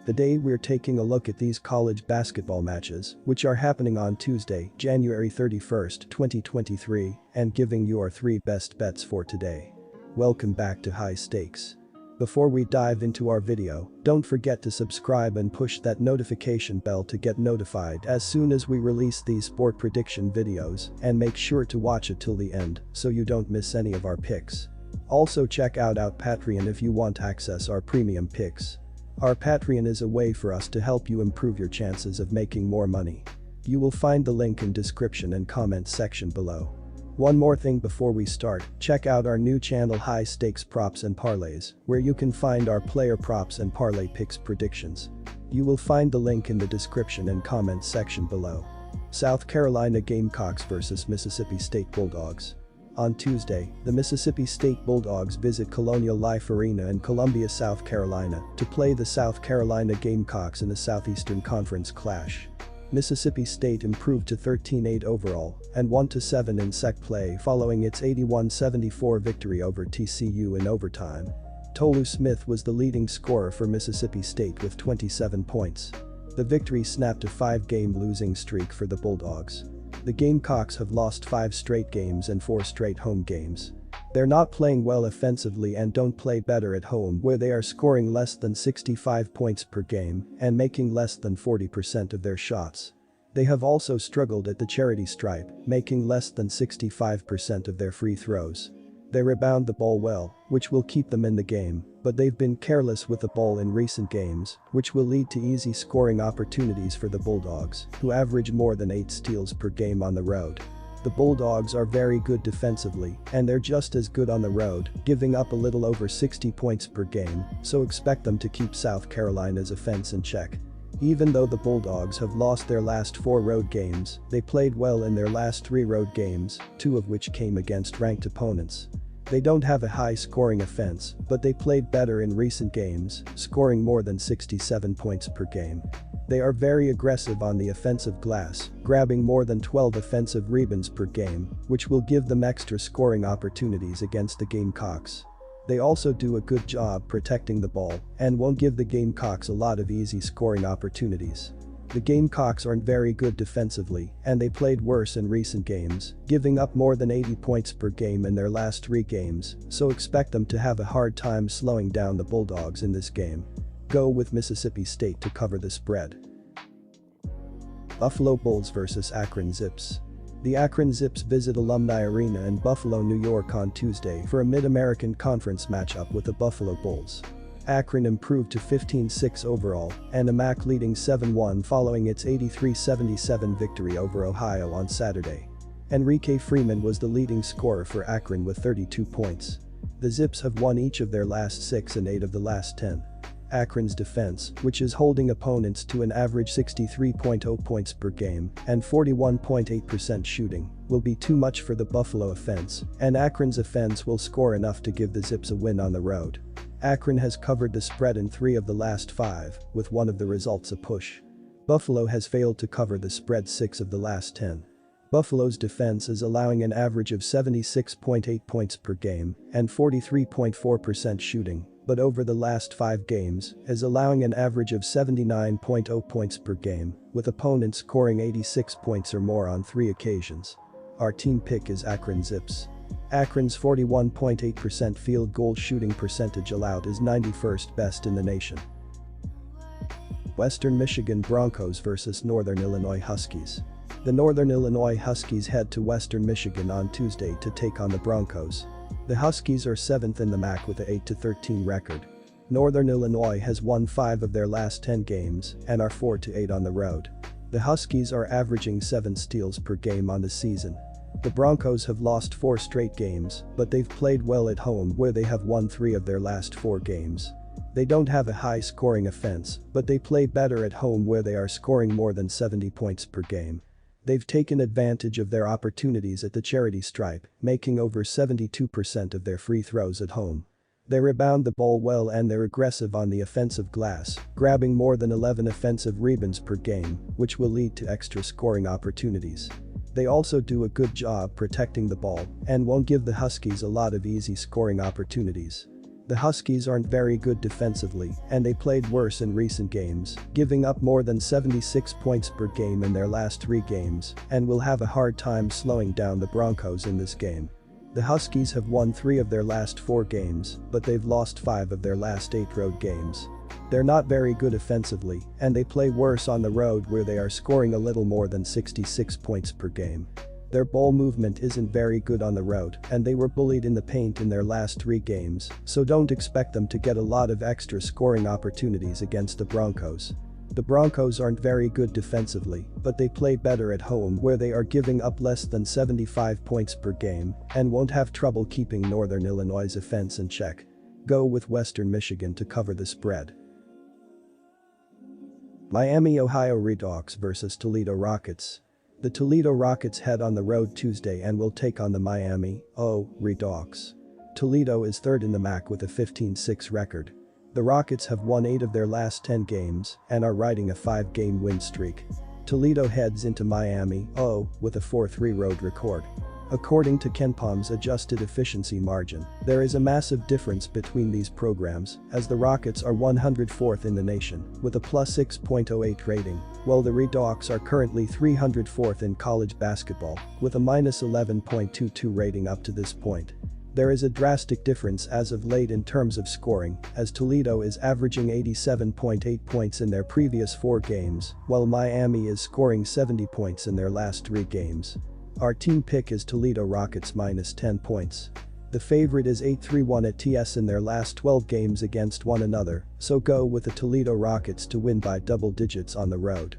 Today we're taking a look at these college basketball matches, which are happening on Tuesday, January 31st, 2023, and giving you our 3 best bets for today. Welcome back to High Stakes. Before we dive into our video, don't forget to subscribe and push that notification bell to get notified as soon as we release these sport prediction videos, and make sure to watch it till the end so you don't miss any of our picks. Also check out our Patreon if you want access our premium picks. Our Patreon is a way for us to help you improve your chances of making more money. You will find the link in description and comment section below. One more thing before we start, check out our new channel High Stakes Props and Parlays, where you can find our player props and parlay picks predictions. You will find the link in the description and comments section below. South Carolina Gamecocks vs Mississippi State Bulldogs. On Tuesday, the Mississippi State Bulldogs visit Colonial Life Arena in Columbia, South Carolina, to play the South Carolina Gamecocks in a Southeastern Conference clash. Mississippi State improved to 13-8 overall and 1-7 in SEC play following its 81-74 victory over TCU in overtime. Tolu Smith was the leading scorer for Mississippi State with 27 points. The victory snapped a 5-game losing streak for the Bulldogs. The Gamecocks have lost 5 straight games and 4 straight home games. They're not playing well offensively and don't play better at home, where they are scoring less than 65 points per game and making less than 40% of their shots. They have also struggled at the charity stripe, making less than 65% of their free throws. They rebound the ball well, which will keep them in the game, but they've been careless with the ball in recent games, which will lead to easy scoring opportunities for the Bulldogs, who average more than 8 steals per game on the road. The Bulldogs are very good defensively, and they're just as good on the road, giving up a little over 60 points per game, so expect them to keep South Carolina's offense in check. Even though the Bulldogs have lost their last 4 road games, they played well in their last 3 road games, 2 of which came against ranked opponents. They don't have a high-scoring offense, but they played better in recent games, scoring more than 67 points per game. They are very aggressive on the offensive glass, grabbing more than 12 offensive rebounds per game, which will give them extra scoring opportunities against the Gamecocks. They also do a good job protecting the ball and won't give the Gamecocks a lot of easy scoring opportunities. The Gamecocks aren't very good defensively, and they played worse in recent games, giving up more than 80 points per game in their last 3 games, so expect them to have a hard time slowing down the Bulldogs in this game. Go with Mississippi State to cover the spread. Buffalo Bulls vs Akron Zips. The Akron Zips visit Alumni Arena in Buffalo, New York on Tuesday for a Mid-American Conference matchup with the Buffalo Bulls. Akron improved to 15-6 overall and a MAC leading 7-1 following its 83-77 victory over Ohio on Saturday. Enrique Freeman was the leading scorer for Akron with 32 points. The Zips have won each of their last 6 and 8 of the last 10. Akron's defense, which is holding opponents to an average 63.0 points per game and 41.8% shooting, will be too much for the Buffalo offense, and Akron's offense will score enough to give the Zips a win on the road. Akron has covered the spread in 3 of the last 5, with one of the results a push. Buffalo has failed to cover the spread 6 of the last 10. Buffalo's defense is allowing an average of 76.8 points per game and 43.4% shooting, but over the last 5 games is allowing an average of 79.0 points per game, with opponents scoring 86 points or more on 3 occasions. Our team pick is Akron Zips. Akron's 41.8% field goal shooting percentage allowed is 91st best in the nation. Western Michigan Broncos vs Northern Illinois Huskies. The Northern Illinois Huskies head to Western Michigan on Tuesday to take on the Broncos. The Huskies are 7th in the MAC with a 8-13 record. Northern Illinois has won 5 of their last 10 games and are 4-8 on the road. The Huskies are averaging 7 steals per game on the season. The Broncos have lost 4 straight games, but they've played well at home where they have won 3 of their last 4 games. They don't have a high-scoring offense, but they play better at home where they are scoring more than 70 points per game. They've taken advantage of their opportunities at the charity stripe, making over 72% of their free throws at home. They rebound the ball well and they're aggressive on the offensive glass, grabbing more than 11 offensive rebounds per game, which will lead to extra scoring opportunities. They also do a good job protecting the ball and won't give the Huskies a lot of easy scoring opportunities. The Huskies aren't very good defensively, and they played worse in recent games, giving up more than 76 points per game in their last 3 games, and will have a hard time slowing down the Broncos in this game. The Huskies have won 3 of their last 4 games, but they've lost 5 of their last 8 road games. They're not very good offensively, and they play worse on the road where they are scoring a little more than 66 points per game. Their ball movement isn't very good on the road, and they were bullied in the paint in their last 3 games, so don't expect them to get a lot of extra scoring opportunities against the Broncos. The Broncos aren't very good defensively, but they play better at home where they are giving up less than 75 points per game and won't have trouble keeping Northern Illinois' offense in check. Go with Western Michigan to cover the spread. Miami, Ohio Redhawks vs Toledo Rockets. The Toledo Rockets head on the road Tuesday and will take on the Miami Redhawks. Toledo is 3rd in the MAC with a 15-6 record. The Rockets have won 8 of their last 10 games and are riding a 5-game win streak. Toledo heads into Miami with a 4-3 road record. According to KenPom's adjusted efficiency margin, there is a massive difference between these programs, as the Rockets are 104th in the nation with a plus 6.08 rating, while the Redhawks are currently 304th in college basketball with a minus 11.22 rating up to this point. There is a drastic difference as of late in terms of scoring, as Toledo is averaging 87.8 points in their previous 4 games, while Miami is scoring 70 points in their last 3 games. Our team pick is Toledo Rockets minus 10 points. The favorite is 8-3-1 at TS in their last 12 games against one another, so go with the Toledo Rockets to win by double digits on the road.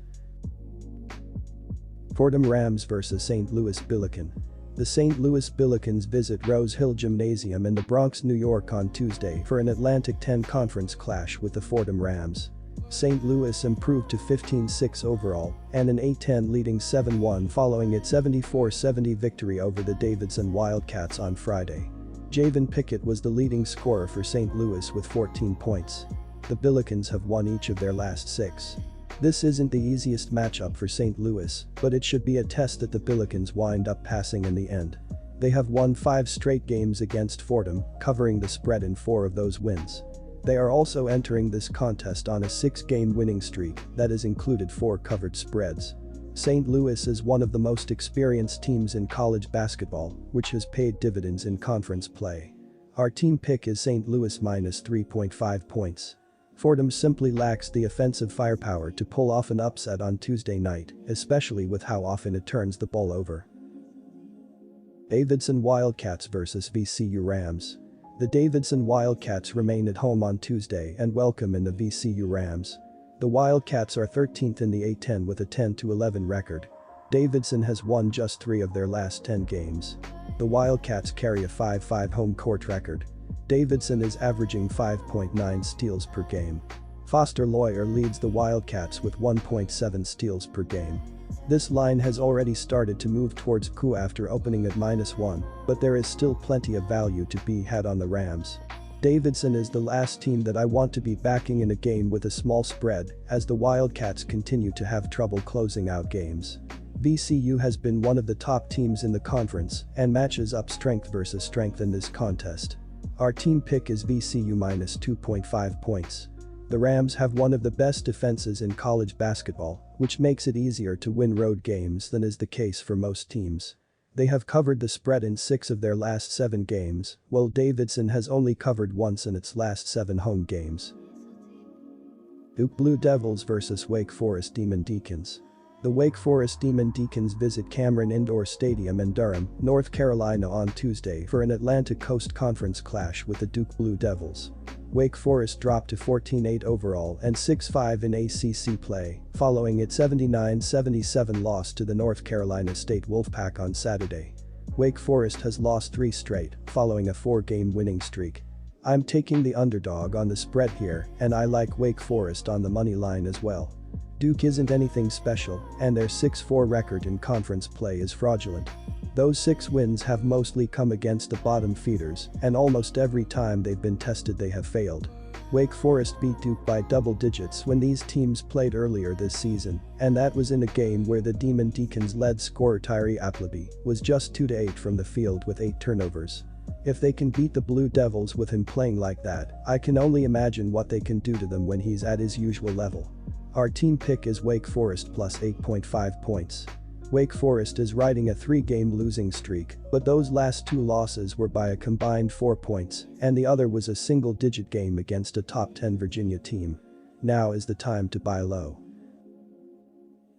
Fordham Rams vs St. Louis Billiken. The St. Louis Billikens visit Rose Hill Gymnasium in the Bronx, New York on Tuesday for an Atlantic 10 conference clash with the Fordham Rams. St. Louis improved to 15-6 overall and an A-10 leading 7-1 following its 74-70 victory over the Davidson Wildcats on Friday. Javon Pickett was the leading scorer for St. Louis with 14 points. The Billikens have won each of their last 6. This isn't the easiest matchup for St. Louis, but it should be a test that the Billikens wind up passing in the end. They have won 5 straight games against Fordham, covering the spread in 4 of those wins. They are also entering this contest on a 6-game winning streak that has included 4 covered spreads. St. Louis is one of the most experienced teams in college basketball, which has paid dividends in conference play. Our team pick is St. Louis minus 3.5 points. Fordham simply lacks the offensive firepower to pull off an upset on Tuesday night, especially with how often it turns the ball over. Davidson Wildcats vs VCU Rams. The Davidson Wildcats remain at home on Tuesday and welcome in the VCU Rams. The Wildcats are 13th in the A-10 with a 10-11 record. Davidson has won just 3 of their last 10 games. The Wildcats carry a 5-5 home court record. Davidson is averaging 5.9 steals per game. Foster Loyer leads the Wildcats with 1.7 steals per game. This line has already started to move towards coup after opening at -1, but there is still plenty of value to be had on the Rams. Davidson is the last team that I want to be backing in a game with a small spread, as the Wildcats continue to have trouble closing out games. VCU has been one of the top teams in the conference and matches up strength versus strength in this contest. Our team pick is VCU minus 2.5 points. The Rams have one of the best defenses in college basketball, which makes it easier to win road games than is the case for most teams. They have covered the spread in 6 of their last 7 games, while Davidson has only covered once in its last 7 home games. Duke Blue Devils vs Wake Forest Demon Deacons. The Wake Forest Demon Deacons visit Cameron Indoor Stadium in Durham, North Carolina on Tuesday for an Atlantic Coast Conference clash with the Duke Blue Devils. Wake Forest dropped to 14-8 overall and 6-5 in ACC play, following its 79-77 loss to the North Carolina State Wolfpack on Saturday. Wake Forest has lost 3 straight, following a 4-game winning streak. I'm taking the underdog on the spread here, and I like Wake Forest on the money line as well. Duke isn't anything special, and their 6-4 record in conference play is fraudulent. Those 6 wins have mostly come against the bottom feeders, and almost every time they've been tested they have failed. Wake Forest beat Duke by double digits when these teams played earlier this season, and that was in a game where the Demon Deacons lead scorer Tyree Appleby was just 2-8 from the field with 8 turnovers. If they can beat the Blue Devils with him playing like that, I can only imagine what they can do to them when he's at his usual level. Our team pick is Wake Forest plus 8.5 points. Wake Forest is riding a 3-game losing streak, but those last 2 losses were by a combined 4 points, and the other was a single-digit game against a top 10 Virginia team. Now is the time to buy low.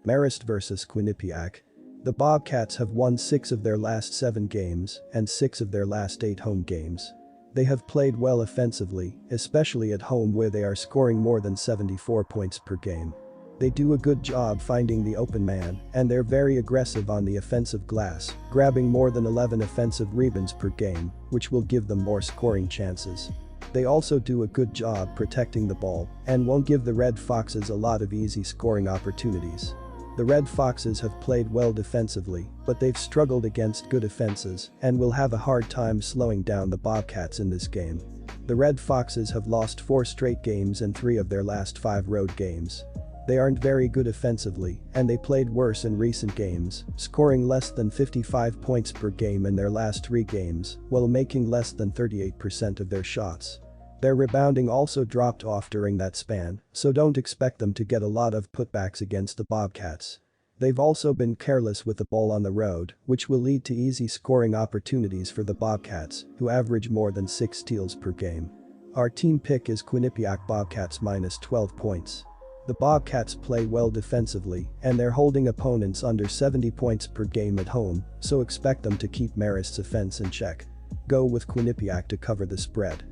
Marist vs Quinnipiac. The Bobcats have won 6 of their last 7 games and 6 of their last 8 home games. They have played well offensively, especially at home where they are scoring more than 74 points per game. They do a good job finding the open man, and they're very aggressive on the offensive glass, grabbing more than 11 offensive rebounds per game, which will give them more scoring chances. They also do a good job protecting the ball and won't give the Red Foxes a lot of easy scoring opportunities. The Red Foxes have played well defensively, but they've struggled against good offenses and will have a hard time slowing down the Bobcats in this game. The Red Foxes have lost 4 straight games and 3 of their last 5 road games. They aren't very good offensively, and they played worse in recent games, scoring less than 55 points per game in their last 3 games, while making less than 38% of their shots. Their rebounding also dropped off during that span, so don't expect them to get a lot of putbacks against the Bobcats. They've also been careless with the ball on the road, which will lead to easy scoring opportunities for the Bobcats, who average more than 6 steals per game. Our team pick is Quinnipiac Bobcats minus 12 points. The Bobcats play well defensively, and they're holding opponents under 70 points per game at home, so expect them to keep Marist's offense in check. Go with Quinnipiac to cover the spread.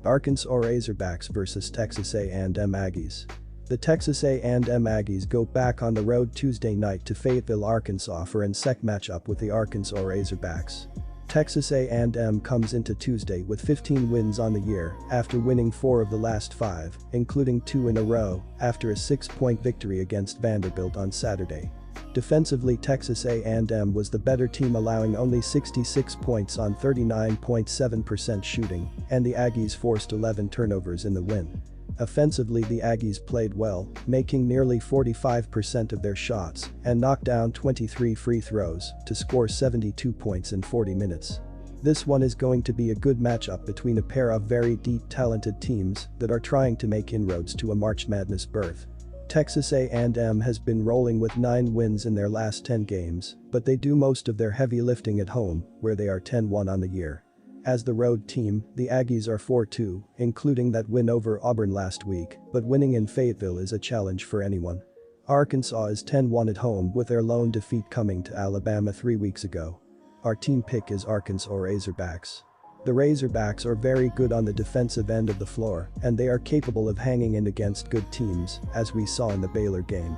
Arkansas Razorbacks vs Texas A&M Aggies. The Texas A&M Aggies go back on the road Tuesday night to Fayetteville, Arkansas for an NCAA matchup with the Arkansas Razorbacks. Texas A&M comes into Tuesday with 15 wins on the year after winning 4 of the last 5, including 2 in a row after a 6-point victory against Vanderbilt on Saturday. Defensively, Texas A&M was the better team, allowing only 66 points on 39.7% shooting, and the Aggies forced 11 turnovers in the win. Offensively, the Aggies played well, making nearly 45% of their shots and knocked down 23 free throws to score 72 points in 40 minutes. This one is going to be a good matchup between a pair of very deep, talented teams that are trying to make inroads to a March Madness berth. Texas A&M has been rolling with 9 wins in their last 10 games, but they do most of their heavy lifting at home, where they are 10-1 on the year. As the road team, the Aggies are 4-2, including that win over Auburn last week, but winning in Fayetteville is a challenge for anyone. Arkansas is 10-1 at home with their lone defeat coming to Alabama 3 weeks ago. Our team pick is Arkansas Razorbacks. The Razorbacks are very good on the defensive end of the floor, and they are capable of hanging in against good teams, as we saw in the Baylor game.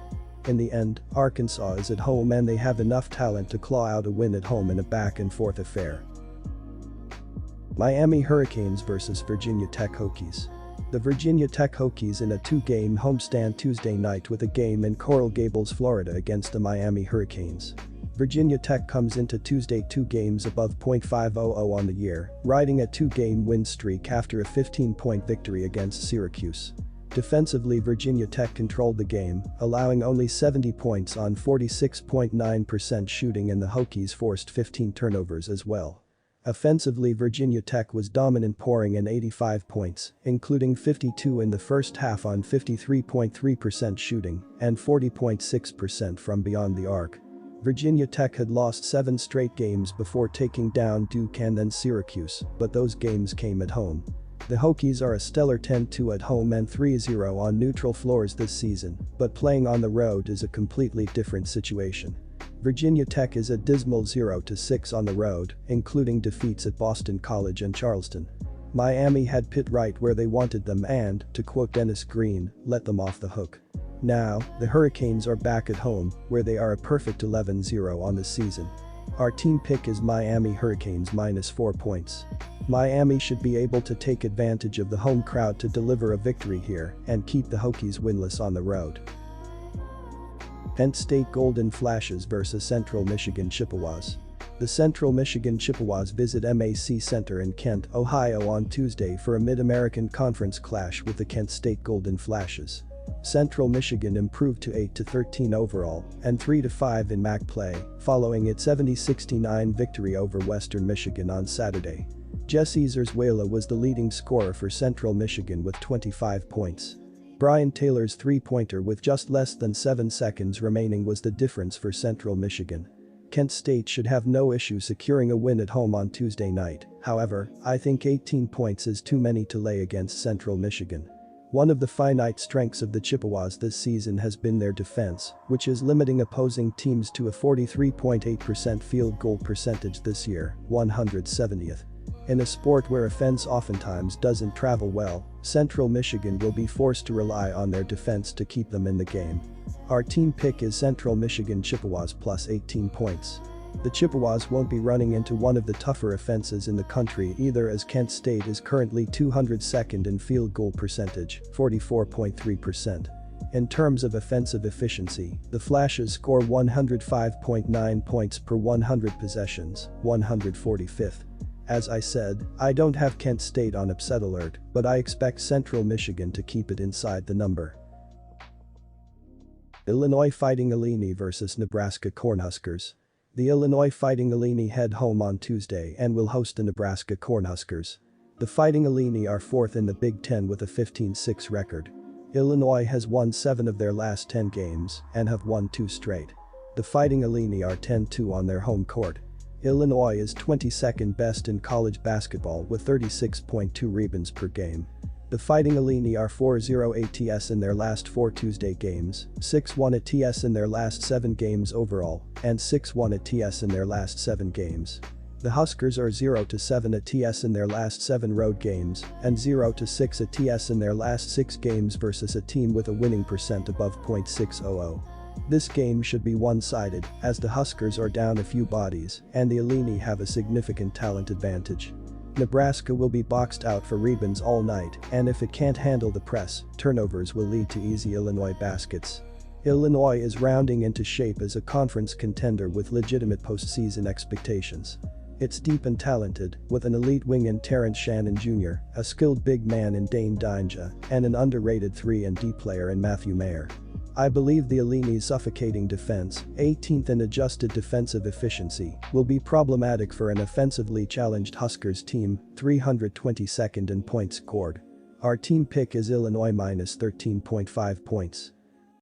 In the end, Arkansas is at home and they have enough talent to claw out a win at home in a back-and-forth affair. Miami Hurricanes vs Virginia Tech Hokies. The Virginia Tech Hokies in a 2-game homestand Tuesday night with a game in Coral Gables, Florida against the Miami Hurricanes. Virginia Tech comes into Tuesday 2 games above .500 on the year, riding a 2-game win streak after a 15-point victory against Syracuse. Defensively, Virginia Tech controlled the game, allowing only 70 points on 46.9% shooting, and the Hokies forced 15 turnovers as well. Offensively, Virginia Tech was dominant, pouring in 85 points, including 52 in the first half on 53.3% shooting and 40.6% from beyond the arc. Virginia Tech had lost 7 straight games before taking down Duke and then Syracuse, but those games came at home. The Hokies are a stellar 10-2 at home and 3-0 on neutral floors this season, but playing on the road is a completely different situation. Virginia Tech is a dismal 0-6 on the road, including defeats at Boston College and Charleston. Miami had Pitt right where they wanted them and, to quote Dennis Green, let them off the hook. Now, the Hurricanes are back at home, where they are a perfect 11-0 on the season. Our team pick is Miami Hurricanes minus 4 points. Miami should be able to take advantage of the home crowd to deliver a victory here and keep the Hokies winless on the road. Kent State Golden Flashes vs Central Michigan Chippewas. The Central Michigan Chippewas visit MAC Center in Kent, Ohio on Tuesday for a Mid-American Conference clash with the Kent State Golden Flashes. Central Michigan improved to 8-13 overall and 3-5 in MAC play, following its 70-69 victory over Western Michigan on Saturday. Jesse Zarzuela was the leading scorer for Central Michigan with 25 points. Brian Taylor's three-pointer with just less than 7 seconds remaining was the difference for Central Michigan. Kent State should have no issue securing a win at home on Tuesday night, however, I think 18 points is too many to lay against Central Michigan. One of the finite strengths of the Chippewas this season has been their defense, which is limiting opposing teams to a 43.8% field goal percentage this year, 170th. In a sport where offense oftentimes doesn't travel well, Central Michigan will be forced to rely on their defense to keep them in the game. Our team pick is Central Michigan Chippewas plus 18 points. The Chippewas won't be running into one of the tougher offenses in the country either, as Kent State is currently 202nd in field goal percentage, 44.3%. In terms of offensive efficiency, the Flashes score 105.9 points per 100 possessions, 145th. As I said, I don't have Kent State on upset alert, but I expect Central Michigan to keep it inside the number. Illinois Fighting Illini vs Nebraska Cornhuskers. The Illinois Fighting Illini head home on Tuesday and will host the Nebraska Cornhuskers. The Fighting Illini are 4th in the Big Ten with a 15-6 record. Illinois has won 7 of their last 10 games and have won 2 straight. The Fighting Illini are 10-2 on their home court. Illinois is 22nd best in college basketball with 36.2 rebounds per game. The Fighting Illini are 4-0 ATS in their last 4 Tuesday games, 6-1 ATS in their last 7 games overall, and 6-1 ATS in their last 7 games. The Huskers are 0-7 ATS in their last 7 road games and 0-6 ATS in their last 6 games versus a team with a winning percent above .600. This game should be one-sided, as the Huskers are down a few bodies and the Illini have a significant talent advantage. Nebraska will be boxed out for rebounds all night, and if it can't handle the press, turnovers will lead to easy Illinois baskets. Illinois is rounding into shape as a conference contender with legitimate postseason expectations. It's deep and talented, with an elite wing in Terrence Shannon Jr., a skilled big man in Dane Dinja, and an underrated 3-and-D player in Matthew Mayer. I believe the Illini's suffocating defense, 18th in adjusted defensive efficiency, will be problematic for an offensively challenged Huskers team, 322nd in points scored. Our team pick is Illinois minus 13.5 points.